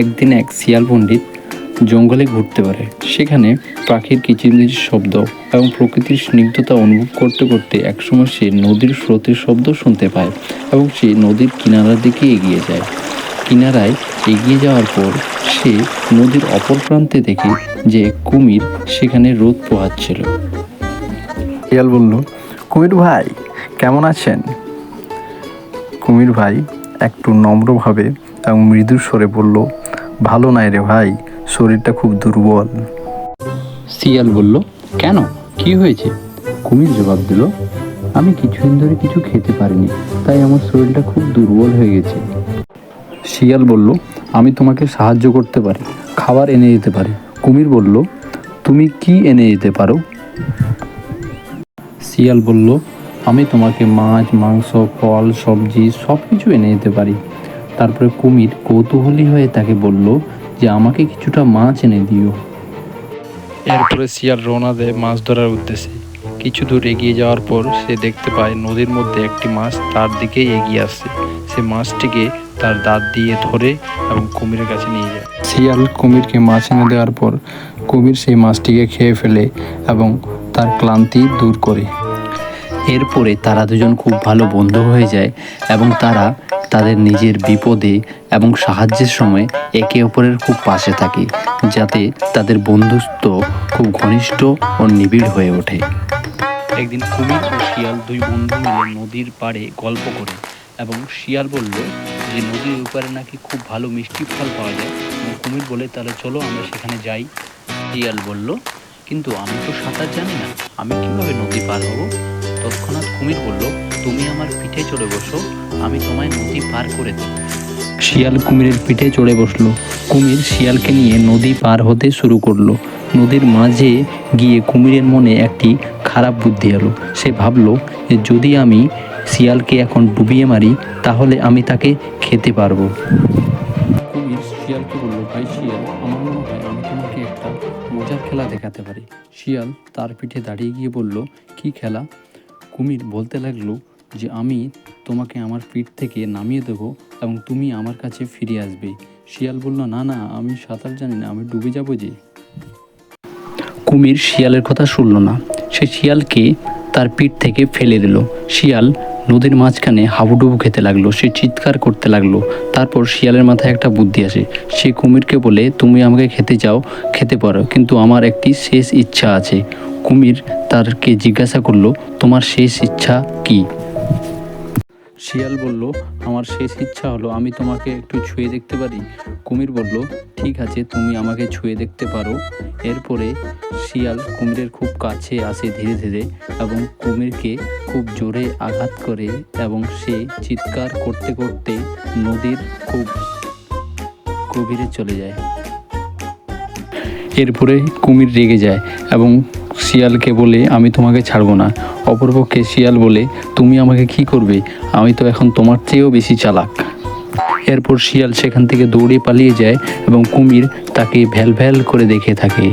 একদিন এক শিয়াল পণ্ডিত জঙ্গলে ঘুরতে পারে। সেখানে পাখির কিচিরমিচির শব্দ এবং প্রকৃতির স্নিগ্ধতা অনুভব করতে করতে একসময় সে নদীর স্রোতের শব্দ শুনতে পায় এবং সে নদীর কিনারার দিকে এগিয়ে যায়। কিনারায় এগিয়ে যাওয়ার পর সে নদীর অপর প্রান্তে দেখে যে কুমির সেখানে রোদ পোহাচ্ছিল। শিয়াল বলল, কুমির ভাই কেমন আছেন? কুমির ভাই একটু নম্রভাবে এবং মৃদু স্বরে বলল, ভালো নাই রে ভাই, শরীরটা খুব দুর্বল। শিয়াল বলল, কেন, কি হয়েছে? কুমির জবাব দিল, আমি কিছুদিন ধরে কিছু খেতে পারিনি, তাই আমার শরীরটা খুব দুর্বল হয়ে গেছে। শিয়াল বলল, আমি তোমাকে সাহায্য করতে পারি, খাবার এনে দিতে পারি। কুমির বলল, তুমি কি এনে দিতে পারো? শিয়াল বলল, আমি তোমাকে মাছ, মাংস, ফল, সবজি সব কিছু এনে দিতে পারি। তারপরে কুমির কৌতূহলী হয়ে তাকে বলল যে আমাকে কিছুটা মাছ এনে দিও। এরপরে শিয়াল রওনা দেয় মাছ ধরার উদ্দেশ্যে। কিছু দূর এগিয়ে যাওয়ার পর সে দেখতে পায় নদীর মধ্যে একটি মাছ তার দিকে এগিয়ে আসছে। সে মাছটিকে তার দাঁত দিয়ে ধরে এবং কুমিরের কাছে নিয়ে যায়। শিয়াল কুমিরকে মাছ এনে দেওয়ার পর কুমির সেই মাছটিকে খেয়ে ফেলে এবং তার ক্লান্তি দূর করে। এরপরে তারা দুজন খুব ভালো বন্ধু হয়ে যায় এবং তারা তাদের নিজের বিপদে এবং সাহায্যের সময় একে অপরের খুব পাশে থাকে, যাতে তাদের বন্ধুত্ব খুব ঘনিষ্ঠ ও নিবিড় হয়ে ওঠে। একদিন কুমির ও শিয়াল দুই বন্ধু মিলে নদীর পাড়ে গল্প করে এবং শিয়াল বলল যে নদীর ওপারে নাকি খুব ভালো মিষ্টি ফল পাওয়া যায় এবং কুমির বলে, তাহলে চলো আমরা সেখানে যাই। শিয়াল বলল, কিন্তু আমি তো সাঁতার জানি না, আমি কিভাবে নদী পার হব? তৎক্ষণাৎ কুমির বলল, তুমি আমার পিঠে চড়ে বসো, আমি তোমায় নদী পার করে দেব। শিয়াল কুমিরের পিঠে চড়ে বসলো। কুমির শিয়ালকে নিয়ে নদী পার হতে শুরু করলো। নদীর মাঝে গিয়ে কুমিরের মনে একটি খারাপ বুদ্ধি এলো। সে ভাবলো যে যদি আমি শিয়ালকে এখন ডুবিয়ে মারি তাহলে আমি তাকে খেতে পারবো। কুমির শিয়ালকে বলল, ভাই শিয়াল, আমার মনে হয় আমি তোমাকে একটা মজার খেলা দেখাতে পারি। শিয়াল তার পিঠে দাঁড়িয়ে গিয়ে বলল, কি খেলা? কুমির বলতে লাগলো যে আমি তোমাকে আমার পিঠ থেকে নামিয়ে দেবো এবং তুমি আমার কাছে ফিরে আসবে। শিয়াল বলল, না না, আমি সাঁতার জানি না, আমি ডুবে যাবো যে। কুমির শিয়ালের কথা শুনল না। সে শিয়ালকে তার পিঠ থেকে ফেলে দিল। শিয়াল নদীর মাঝখানে হাবুডুবু খেতে লাগলো, সে চিৎকার করতে লাগলো। তারপর শিয়ালের মাথায় একটা বুদ্ধি আসে। সে কুমিরকে বলে, তুমি আমাকে খেতে চাও, খেতে পারো, কিন্তু আমার একটি শেষ ইচ্ছা আছে। কুমির তারকে জিজ্ঞাসা করলো, তোমার শেষ ইচ্ছা কি? শিয়াল বলল, আমার শেষ ইচ্ছা হলো আমি তোমাকে একটু ছুঁয়ে দেখতে পারি। কুমির বলল, ঠিক আছে, তুমি আমাকে ছুঁয়ে দেখতে পারো। এরপরে শিয়াল কুমিরের খুব কাছে আসে ধীরে ধীরে এবং কুমিরকে খুব জোরে আঘাত করে এবং সে চিৎকার করতে করতে নদীর খুব গভীরে চলে যায়। এরপরে কুমির রেগে যায় এবং শিয়ালকে বলে, আমি তোমাকে ছাড়বো না। অপরপক্ষে শিয়াল বলে, তুমি আমাকে কি করবে? আমি তো এখন তোমার চেয়েও বেশি চালাক। এরপর শিয়াল সেখান থেকে দৌড়ে পালিয়ে যায় এবং কুমির তাকে ভ্যাল ভ্যাল করে দেখে থাকে।